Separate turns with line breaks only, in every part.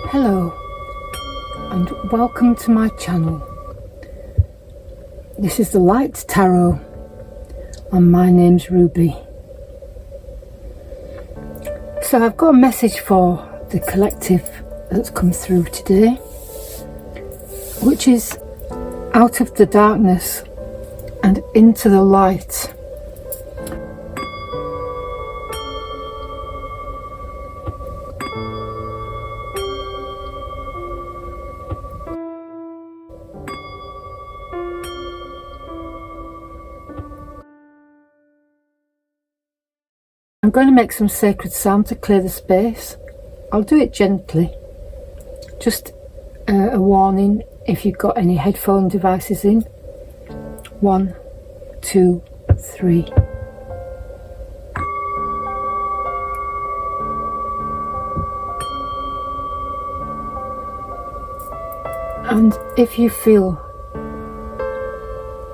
Hello and welcome to my channel. This is the Light Tarot and my name's Ruby. So I've got a message for the collective that's come through today, which is out of the darkness and into the light. I'm going to make some sacred sound to clear the space. I'll do it gently. Just a warning if you've got any headphone devices in. 1, 2, 3. And if you feel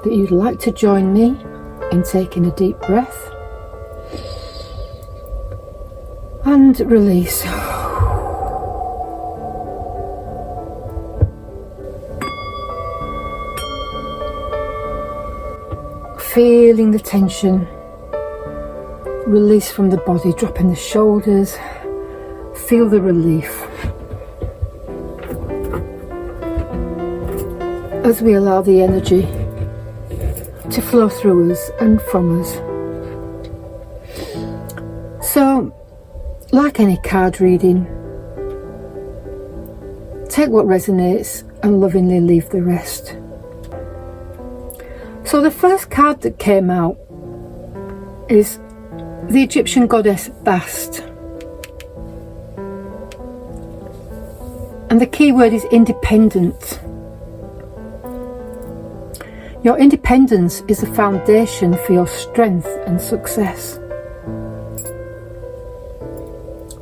that you'd like to join me in taking a deep breath and release. Feeling the tension release from the body, dropping the shoulders. Feel the relief as we allow the energy to flow through us and from us. So, like any card reading, take what resonates and lovingly leave the rest. So the first card that came out is the Egyptian goddess Bast. And the key word is independent. Your independence is the foundation for your strength and success.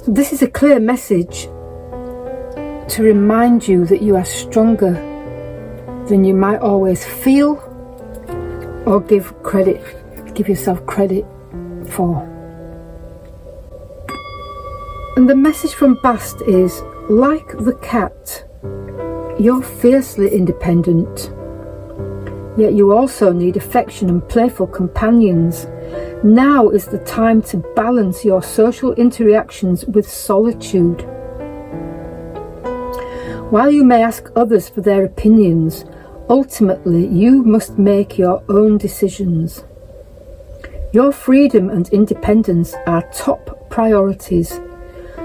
This is a clear message to remind you that you are stronger than you might always feel or give yourself credit for. And the message from Bast is, like the cat, you're fiercely independent, yet you also need affection and playful companions. Now is the time to balance your social interactions with solitude. While you may ask others for their opinions, ultimately you must make your own decisions. Your freedom and independence are top priorities,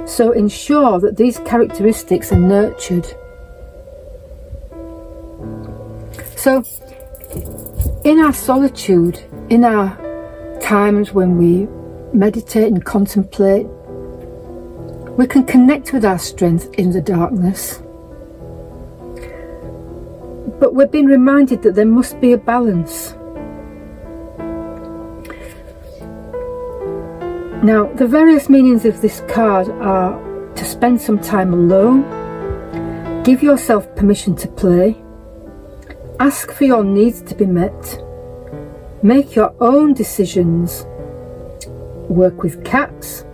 so ensure that these characteristics are nurtured. So, in our solitude, in our times when we meditate and contemplate, we can connect with our strength in the darkness. But we're being reminded that there must be a balance. Now, the various meanings of this card are to spend some time alone, give yourself permission to play, ask for your needs to be met, make your own decisions, work with cats,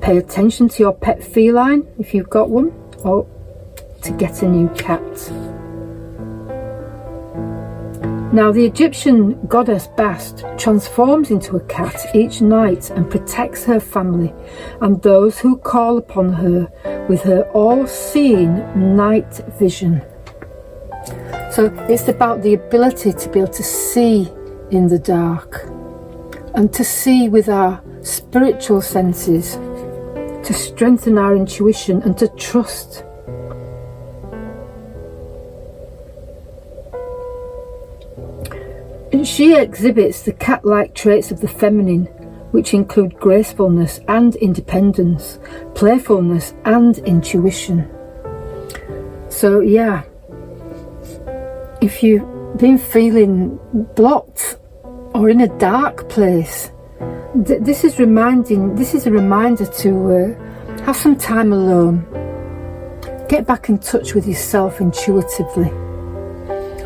pay attention to your pet feline if you've got one, or to get a new cat. Now, the Egyptian goddess Bast transforms into a cat each night and protects her family and those who call upon her with her all-seeing night vision. So it's about the ability to be able to see in the dark and to see with our spiritual senses, to strengthen our intuition and to trust. And she exhibits the cat-like traits of the feminine, which include gracefulness and independence, playfulness and intuition. So yeah, if you've been feeling blocked or in a dark place, this is a reminder to have some time alone. Get back in touch with yourself intuitively.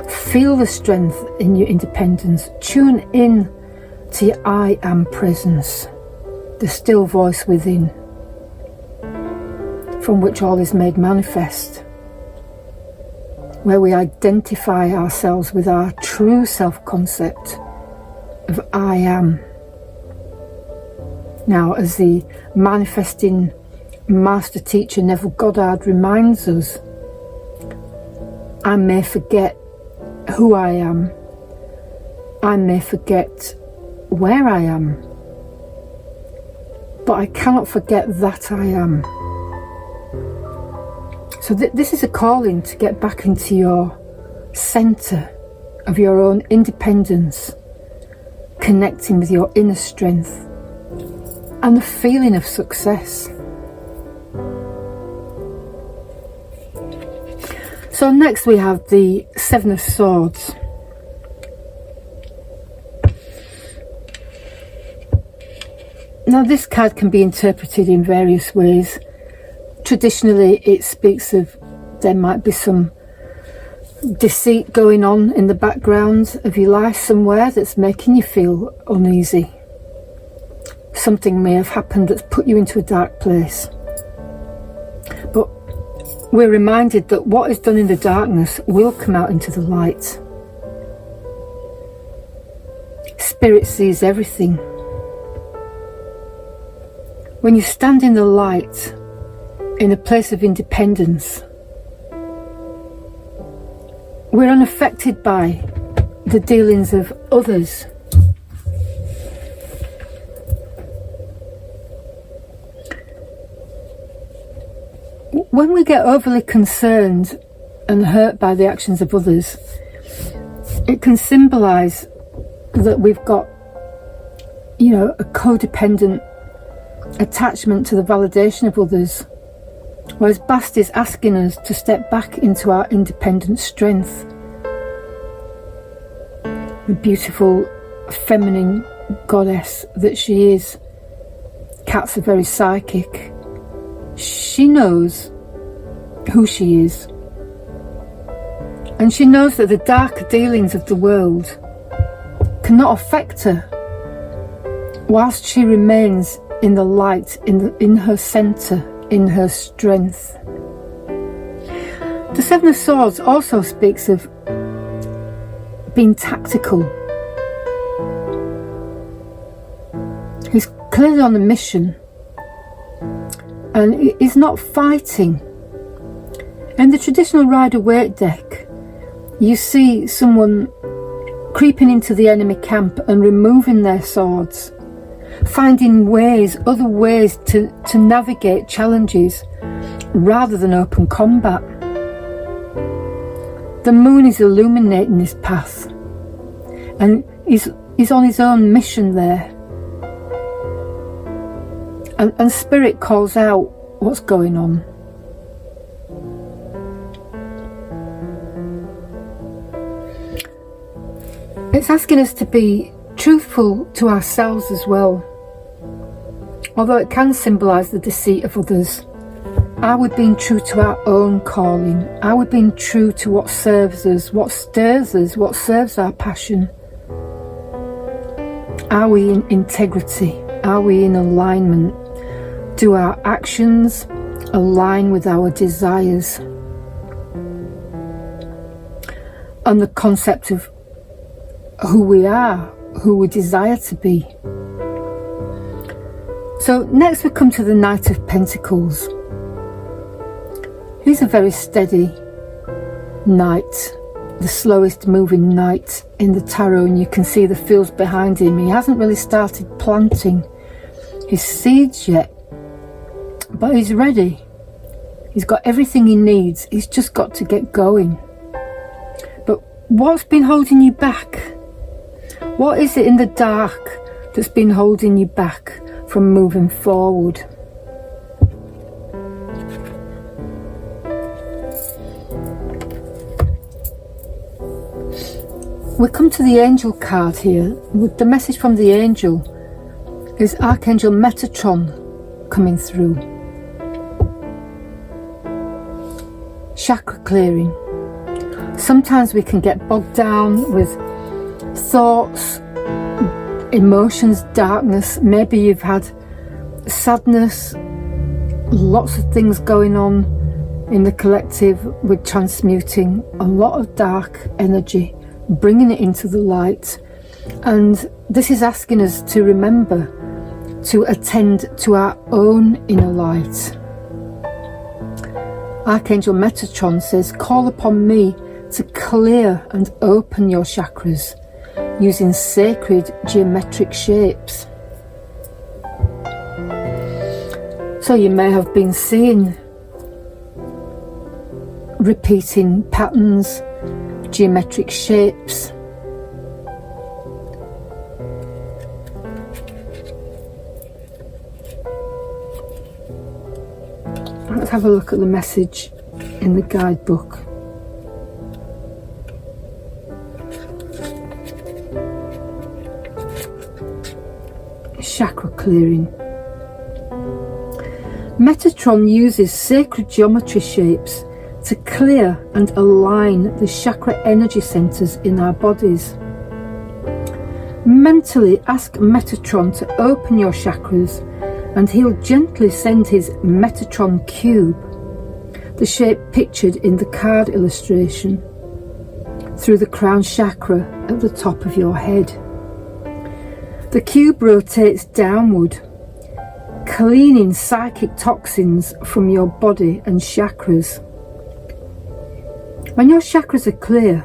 Feel the strength in your independence. Tune in to your I am presence, the still voice within. from which all is made manifest, where we identify ourselves with our true self-concept of I am. Now, as the manifesting master teacher Neville Goddard reminds us, I may forget who I am, I may forget where I am, but I cannot forget that I am. So this is a calling to get back into your centre of your own independence, connecting with your inner strength and the feeling of success. So next we have the Seven of Swords. Now this card can be interpreted in various ways. Traditionally it speaks of there might be some deceit going on in the background of your life somewhere that's making you feel uneasy. Something may have happened that's put you into a dark place. But we're reminded that what is done in the darkness will come out into the light. Spirit sees everything. When you stand in the light, in a place of independence, we're unaffected by the dealings of others. When we get overly concerned and hurt by the actions of others, it can symbolise that we've got, a codependent attachment to the validation of others. Whereas Bast is asking us to step back into our independent strength. The beautiful feminine goddess that she is. Cats are very psychic. She knows who she is. And she knows that the darker dealings of the world cannot affect her whilst she remains in the light, in her centre, in her strength. The Seven of Swords also speaks of being tactical. He's clearly on a mission and is not fighting. In the traditional Rider-Waite deck, you see someone creeping into the enemy camp and removing their swords, finding other ways to navigate challenges rather than open combat. The moon is illuminating this path and he's on his own mission there. And Spirit calls out what's going on. It's asking us to be truthful to ourselves as well. Although it can symbolise the deceit of others, are we being true to our own calling? Are we being true to what serves us, what stirs us, what serves our passion? Are we in integrity? Are we in alignment? Do our actions align with our desires? And the concept of who we are, who we desire to be. So next we come to the Knight of Pentacles. He's a very steady knight, the slowest moving knight in the tarot, and you can see the fields behind him. He hasn't really started planting his seeds yet, but he's ready. He's got everything he needs. He's just got to get going. But what's been holding you back? What is it in the dark that's been holding you back from moving forward? We come to the angel card here. The message from the angel is Archangel Metatron coming through. Chakra clearing. Sometimes we can get bogged down with thoughts, emotions, darkness. Maybe you've had sadness, lots of things going on in the collective. We're transmuting a lot of dark energy, bringing it into the light, and this is asking us to remember to attend to our own inner light. Archangel Metatron says, call upon me to clear and open your chakras using sacred geometric shapes. So you may have been seeing repeating patterns, geometric shapes. Let's have a look at the message in the guidebook. Chakra clearing. Metatron uses sacred geometry shapes to clear and align the chakra energy centers in our bodies. Mentally ask Metatron to open your chakras, and he'll gently send his Metatron cube, the shape pictured in the card illustration, through the crown chakra at the top of your head. The cube rotates downward, cleaning psychic toxins from your body and chakras. When your chakras are clear,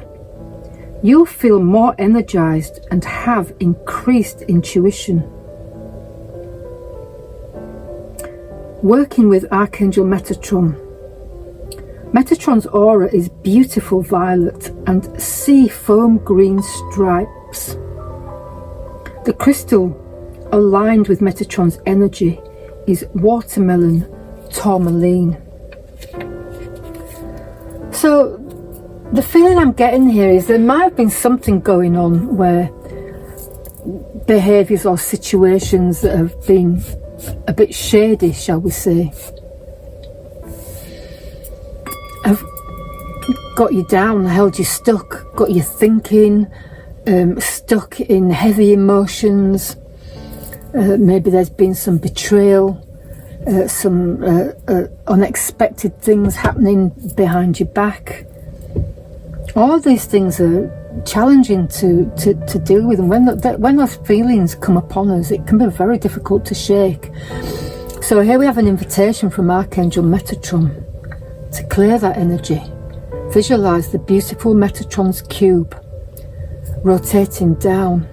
you'll feel more energized and have increased intuition. Working with Archangel Metatron. Metatron's aura is beautiful violet and sea foam green stripes. The crystal aligned with Metatron's energy is watermelon tourmaline. So the feeling I'm getting here is there might have been something going on where behaviours or situations that have been a bit shady, shall we say, have got you down, held you stuck, got you thinking, stuck in heavy emotions. Maybe there's been some betrayal, some unexpected things happening behind your back. All these things are challenging to deal with, and when those feelings come upon us, it can be very difficult to shake. So here we have an invitation from Archangel Metatron to clear that energy. Visualize the beautiful Metatron's cube rotating down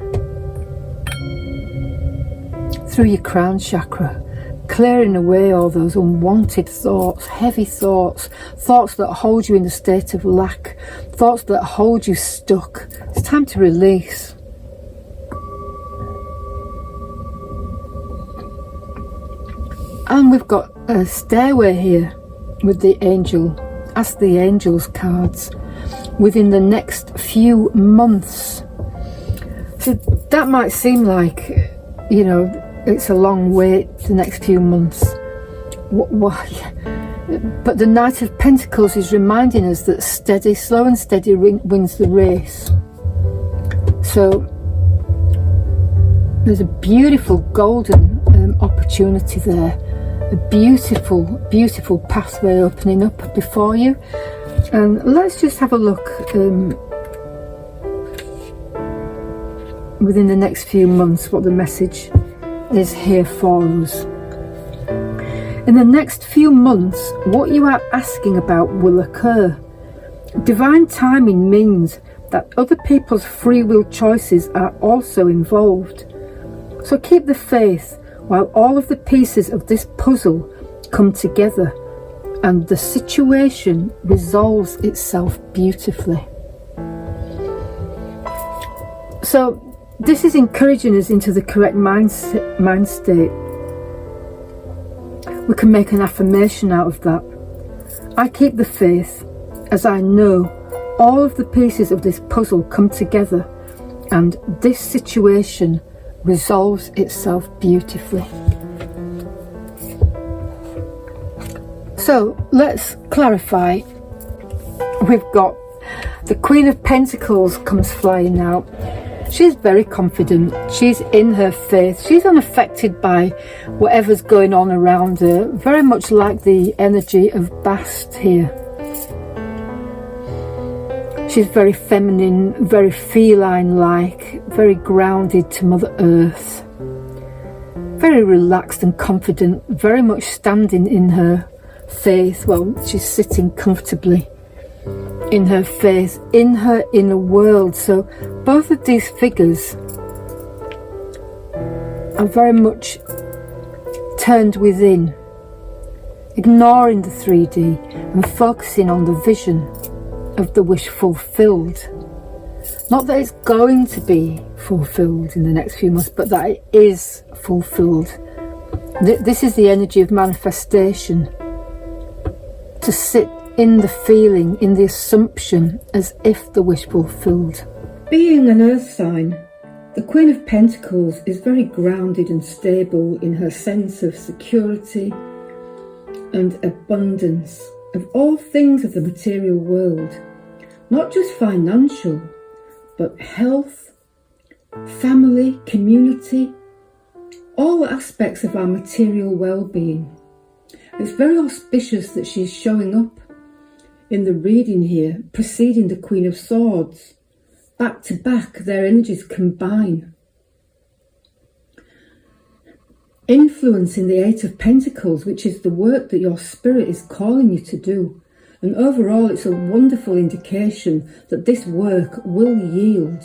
through your crown chakra, clearing away all those unwanted thoughts, heavy thoughts, thoughts that hold you in a state of lack, thoughts that hold you stuck. It's time to release. And we've got a stairway here with the angel. Ask the angels cards within the next few months. So that might seem like, you know, it's a long wait, the next few months. But the Knight of Pentacles is reminding us that slow and steady wins the race. So there's a beautiful golden opportunity there. A beautiful, beautiful pathway opening up before you. And let's just have a look within the next few months what the message is here for us. In the next few months, what you are asking about will occur. Divine timing means that other people's free will choices are also involved. So keep the faith while all of the pieces of this puzzle come together and the situation resolves itself beautifully. So this is encouraging us into the correct mind state. We can make an affirmation out of that. I keep the faith as I know all of the pieces of this puzzle come together and this situation resolves itself beautifully. So let's clarify. We've got the Queen of Pentacles comes flying out. She's very confident. She's in her faith. She's unaffected by whatever's going on around her. Very much like the energy of Bast here. She's very feminine, very feline-like, very grounded to Mother Earth. Very relaxed and confident, very much standing in her faith. Well, she's sitting comfortably in her faith, in her inner world. So both of these figures are very much turned within, ignoring the 3D and focusing on the vision of the wish fulfilled. Not that it's going to be fulfilled in the next few months, but that it is fulfilled. This is the energy of manifestation. To sit in the feeling, in the assumption, as if the wish fulfilled. Being an earth sign, the Queen of Pentacles is very grounded and stable in her sense of security and abundance of all things of the material world. Not just financial, but health, family, community, all aspects of our material well-being. It's very auspicious that she's showing up in the reading here, preceding the Queen of Swords. Back to back, their energies combine. Influencing the Eight of Pentacles, which is the work that your spirit is calling you to do. And overall, it's a wonderful indication that this work will yield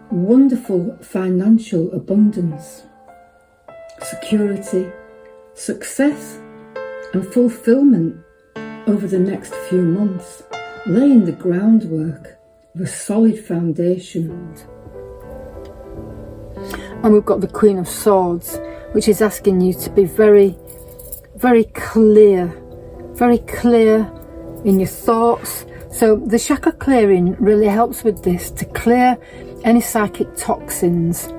wonderful financial abundance, security, success and fulfillment over the next few months, laying the groundwork of a solid foundation. And we've got the Queen of Swords, which is asking you to be very, very clear in your thoughts. So the chakra clearing really helps with this, to clear any psychic toxins,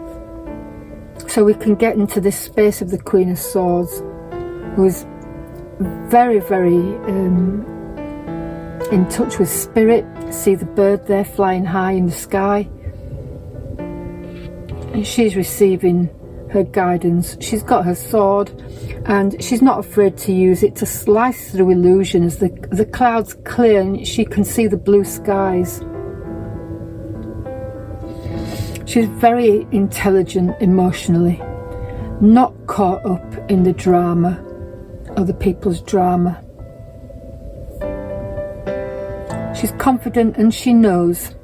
so we can get into this space of the Queen of Swords, who is very, very in touch with spirit. See the bird there flying high in the sky, and she's receiving her guidance. She's got her sword and she's not afraid to use it to slice through illusion as the clouds clear and she can see the blue skies. She's very intelligent emotionally, not caught up in the drama, other people's drama. She's confident and she knows.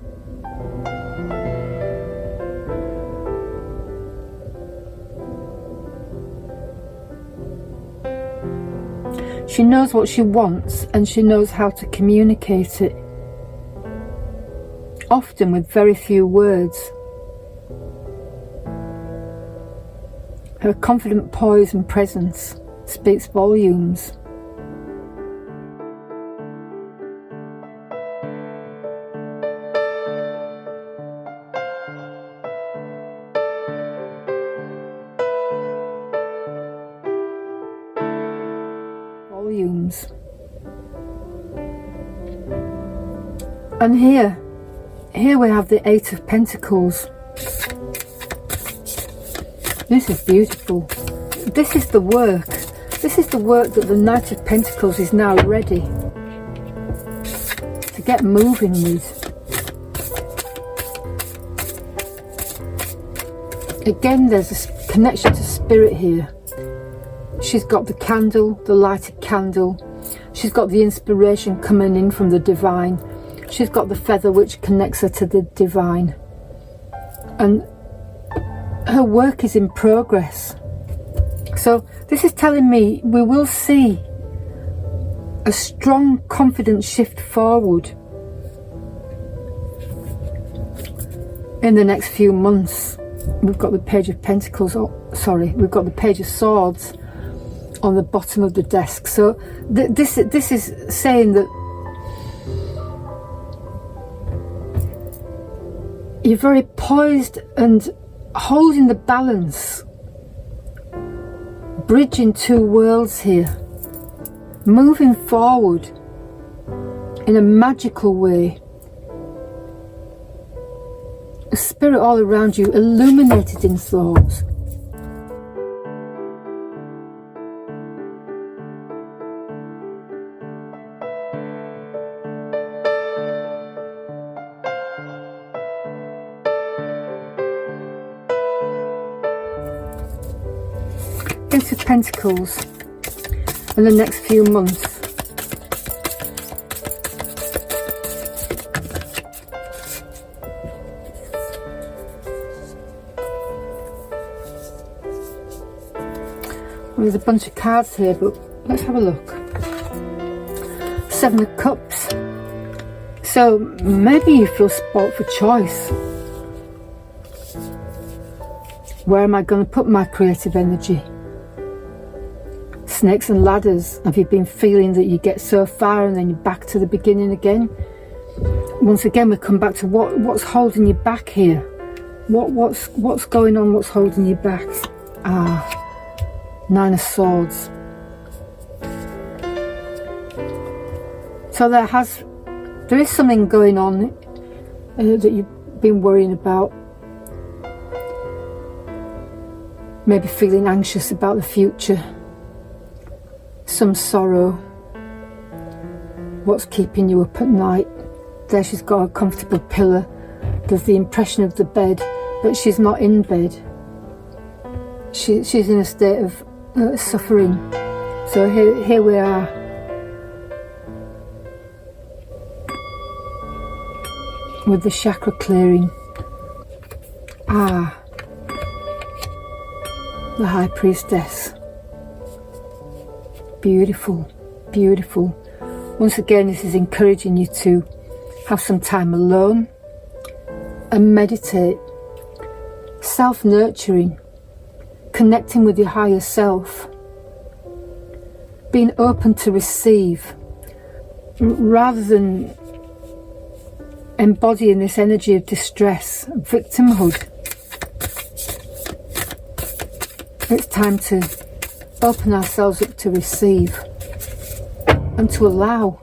She knows what she wants and she knows how to communicate it, often with very few words. Her confident poise and presence speaks volumes. And here we have the Eight of Pentacles. This is beautiful. This is the work. This is the work that the Knight of Pentacles is now ready to get moving with. Again, there's a connection to spirit here. She's got the candle, the lighted candle. She's got the inspiration coming in from the divine. She's got the feather which connects her to the divine. And her work is in progress. So this is telling me we will see a strong, confident shift forward in the next few months. We've got the Page of Pentacles, we've got the Page of Swords on the bottom of the desk. So this is saying that you're very poised and holding the balance, bridging two worlds here, moving forward in a magical way, spirit all around you, illuminated in thoughts. Ace of Pentacles in the next few months. There's a bunch of cards here, but let's have a look. Seven of Cups. So maybe you feel spoilt for choice. Where am I going to put my creative energy? Snakes and ladders. Have you been feeling that you get so far and then you're back to the beginning again? Once again, we come back to what's holding you back here. What's going on? What's holding you back? Nine of Swords. So there is something going on that you've been worrying about. Maybe feeling anxious about the future. Some sorrow. What's keeping you up at night? There she's got a comfortable pillow. There's the impression of the bed, but she's not in bed. She's in a state of suffering. So here we are. With the chakra clearing. The High Priestess. Beautiful, beautiful. Once again, this is encouraging you to have some time alone and meditate. Self-nurturing. Connecting with your higher self, being open to receive, rather than embodying this energy of distress, victimhood. It's time to open ourselves up to receive and to allow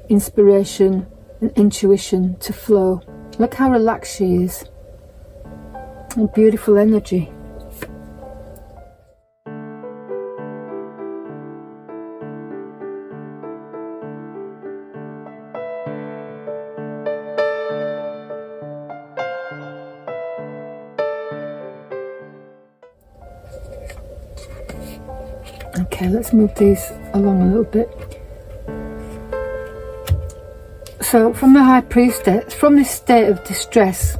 inspiration and intuition to flow. Look how relaxed she is. A beautiful energy. Okay, let's move these along a little bit. So from the High Priestess, from this state of distress,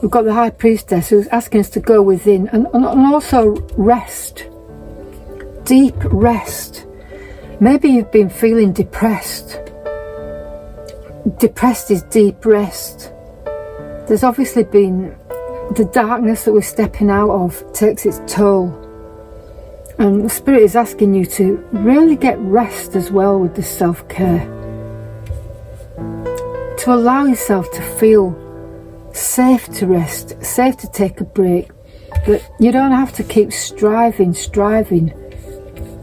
we've got the High Priestess who's asking us to go within and also rest. Deep rest. Maybe you've been feeling depressed. Depressed is deep rest. There's obviously been the darkness that we're stepping out of takes its toll. And the Spirit is asking you to really get rest as well with this self-care. To allow yourself to feel safe to rest, safe to take a break. That you don't have to keep striving.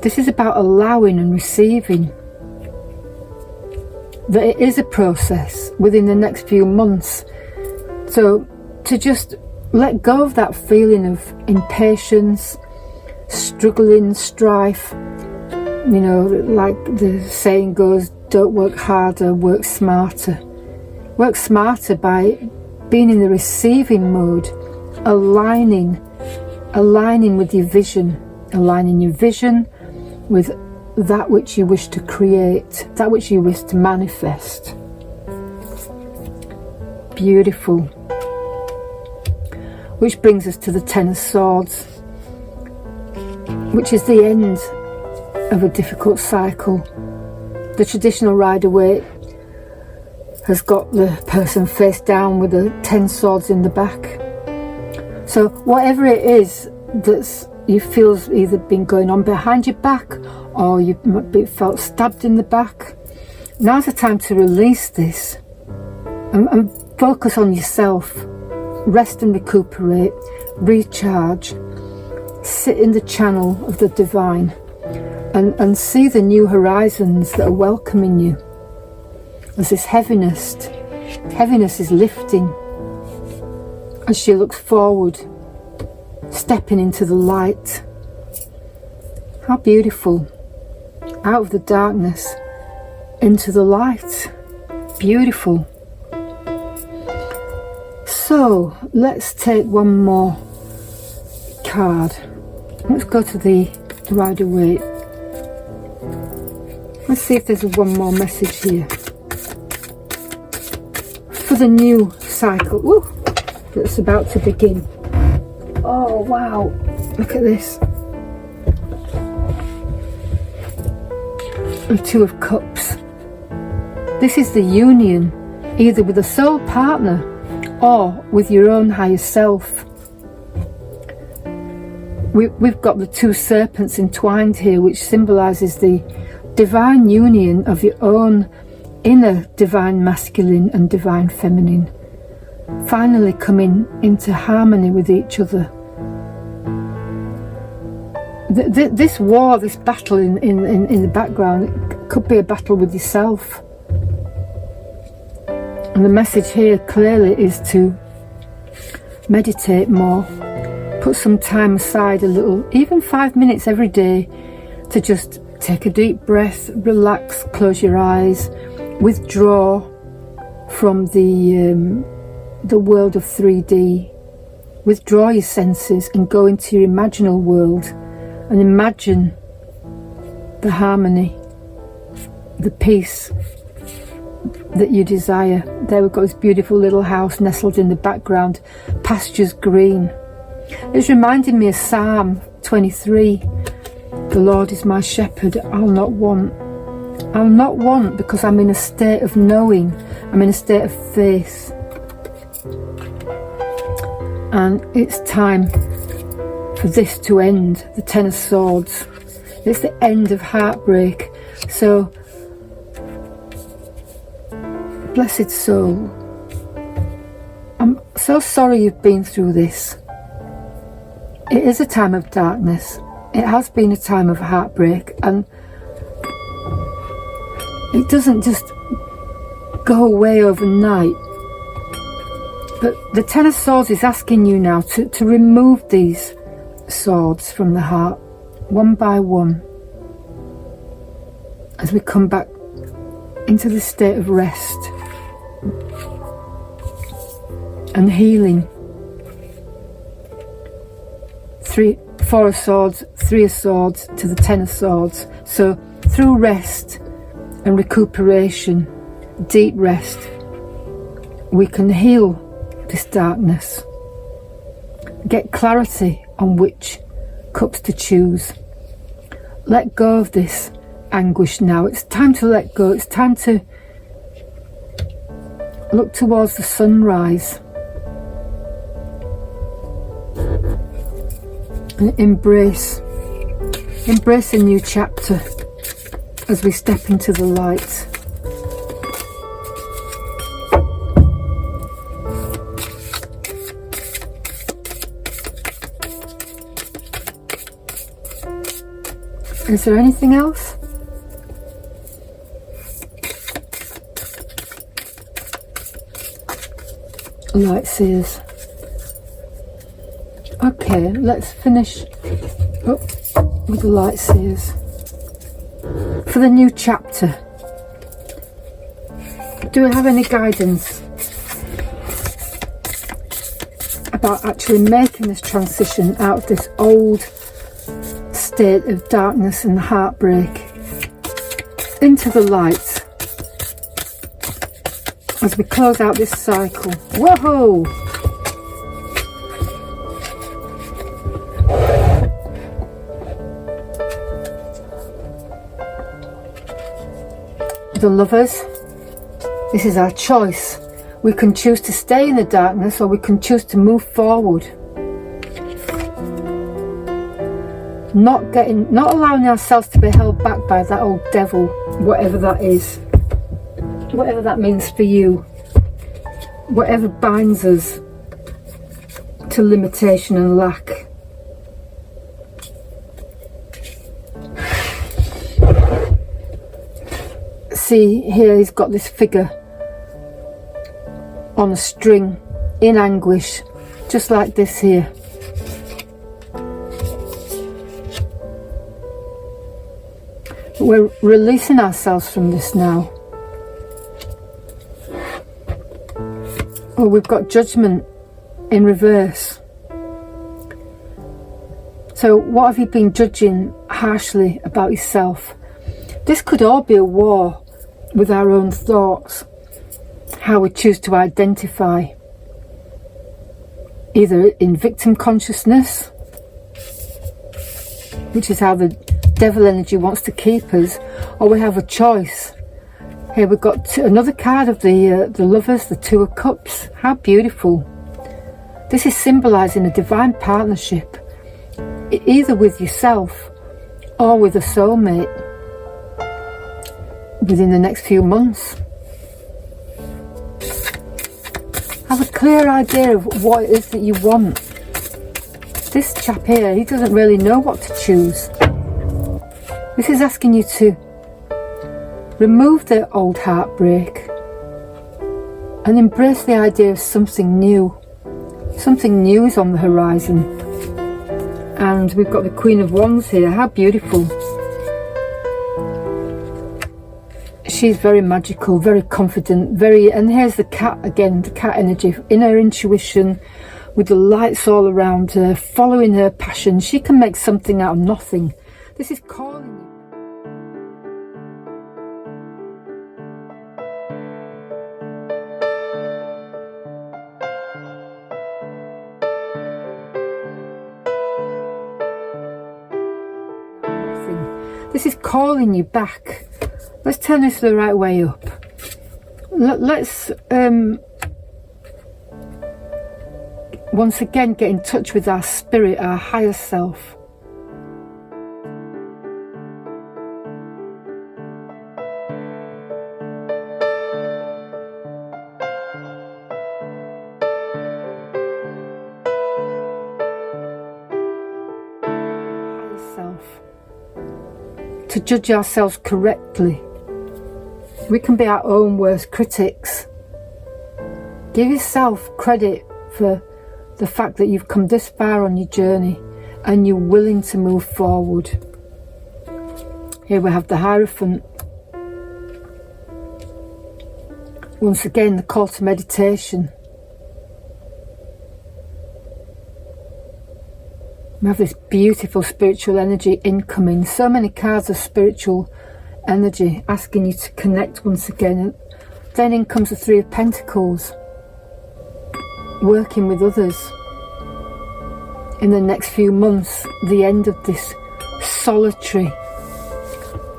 This is about allowing and receiving. That it is a process within the next few months. So to just let go of that feeling of impatience, struggling, strife. You know, like the saying goes, don't work harder, work smarter. Work smarter by being in the receiving mode, aligning with your vision, aligning your vision with that which you wish to create, that which you wish to manifest. Beautiful. Which brings us to the Ten of Swords, which is the end of a difficult cycle. The traditional Rider-Waite has got the person face down with the 10 swords in the back. So whatever it is that's you feel's either been going on behind your back or you might be felt stabbed in the back, now's the time to release this and focus on yourself. Rest and recuperate, recharge. Sit in the channel of the divine and see the new horizons that are welcoming you. As this heaviness is lifting. as she looks forward, stepping into the light. How beautiful. Out of the darkness into the light. Beautiful. So let's take one more card. Let's go to the Rider-Waite. Let's see if there's one more message here for the new cycle that's about to begin. Oh wow, look at this. The Two of Cups. This is the union, either with a soul partner or with your own higher self. We've got the two serpents entwined here, which symbolises the divine union of your own inner divine masculine and divine feminine, finally coming into harmony with each other. This war, this battle in the background, could be a battle with yourself. And the message here clearly is to meditate more. Put some time aside, a little, even 5 minutes every day, to just take a deep breath, relax, close your eyes, withdraw from the world of 3D. Withdraw your senses and go into your imaginal world and imagine the harmony, the peace that you desire. There we've got this beautiful little house nestled in the background, pastures green. It's reminding me of Psalm 23. The Lord is my shepherd, I'll not want. I'll not want because I'm in a state of knowing. I'm in a state of faith. And it's time for this to end, the Ten of Swords. It's the end of heartbreak. So, blessed soul, I'm so sorry you've been through this. It is a time of darkness. It has been a time of heartbreak, and it doesn't just go away overnight. But the Ten of Swords is asking you now to remove these swords from the heart, one by one, as we come back into the state of rest and healing. 4 of Swords, 3 of Swords to the 10 of Swords. So through rest and recuperation, deep rest, we can heal this darkness, get clarity on which cups to choose. Let go of this anguish now. It's time to let go. It's time to look towards the sunrise and embrace a new chapter as we step into the light. Is there anything else? Light seers. Okay, let's finish up with the light seers. For the new chapter, do we have any guidance about actually making this transition out of this old state of darkness and heartbreak into the light as we close out this cycle? Whoa! The Lovers, this is our choice. We can choose to stay in the darkness, or we can choose to move forward. Not allowing ourselves to be held back by that old devil, whatever that is, whatever that means for you, whatever binds us to limitation and lack. See here, he's got this figure on a string in anguish, just like this here. We're releasing ourselves from this now. Oh, we've got judgment in reverse. So what have you been judging harshly about yourself? This could all be a war with our own thoughts, how we choose to identify, either in victim consciousness, which is how the devil energy wants to keep us, or we have a choice. Here we've got another card of the lovers, the Two of Cups. How beautiful. This is symbolising a divine partnership, either with yourself or with a soulmate within the next few months. Have a clear idea of what it is that you want. This chap here, he doesn't really know what to choose. This is asking you to remove the old heartbreak and embrace the idea of something new. Something new is on the horizon. And we've got the Queen of Wands here. How beautiful. She's very magical, very confident, and here's the cat again, the cat energy, in her intuition, with the lights all around her, following her passion. She can make something out of nothing. This is calling you. This is calling you back. Let's turn this the right way up. Let's once again get in touch with our spirit, our higher self. Higher self. To judge ourselves correctly. We can be our own worst critics. Give yourself credit for the fact that you've come this far on your journey and you're willing to move forward. Here we have the Hierophant. Once again, the call to meditation. We have this beautiful spiritual energy incoming. So many cards of spiritual energy asking you to connect once again. And then in comes the Three of Pentacles. Working with others. In the next few months, the end of this solitary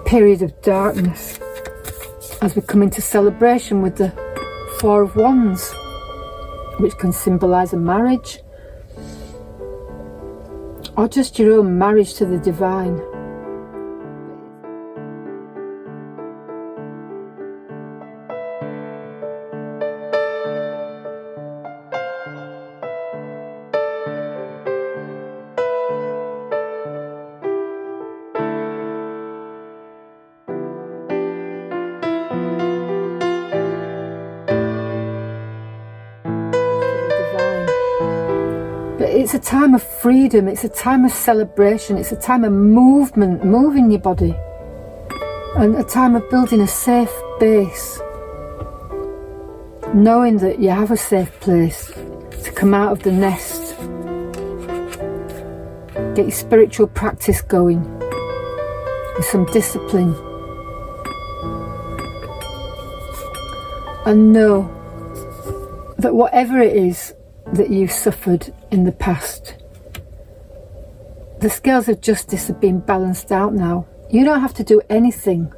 period of darkness. As we come into celebration with the Four of Wands, which can symbolise a marriage, or just your own marriage to the divine. It's a time of freedom, it's a time of celebration, it's a time of movement, moving your body, and a time of building a safe base, knowing that you have a safe place to come out of the nest, get your spiritual practice going with some discipline, and know that whatever it is that you've suffered in the past, the scales of justice have been balanced out now. You don't have to do anything.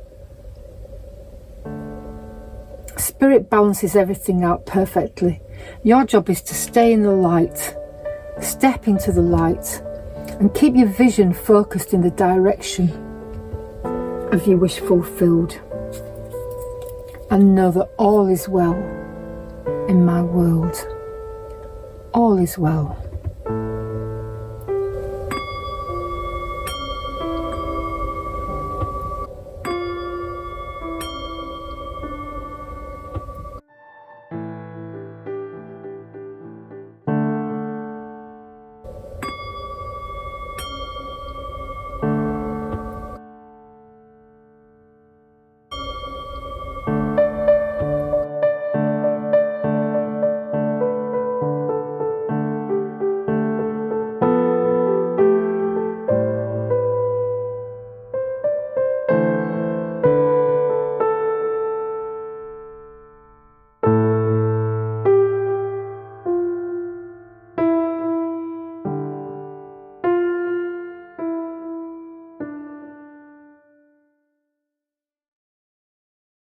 Spirit balances everything out perfectly. Your job is to stay in the light, step into the light, and keep your vision focused in the direction of your wish fulfilled. And know that all is well in my world. All is well.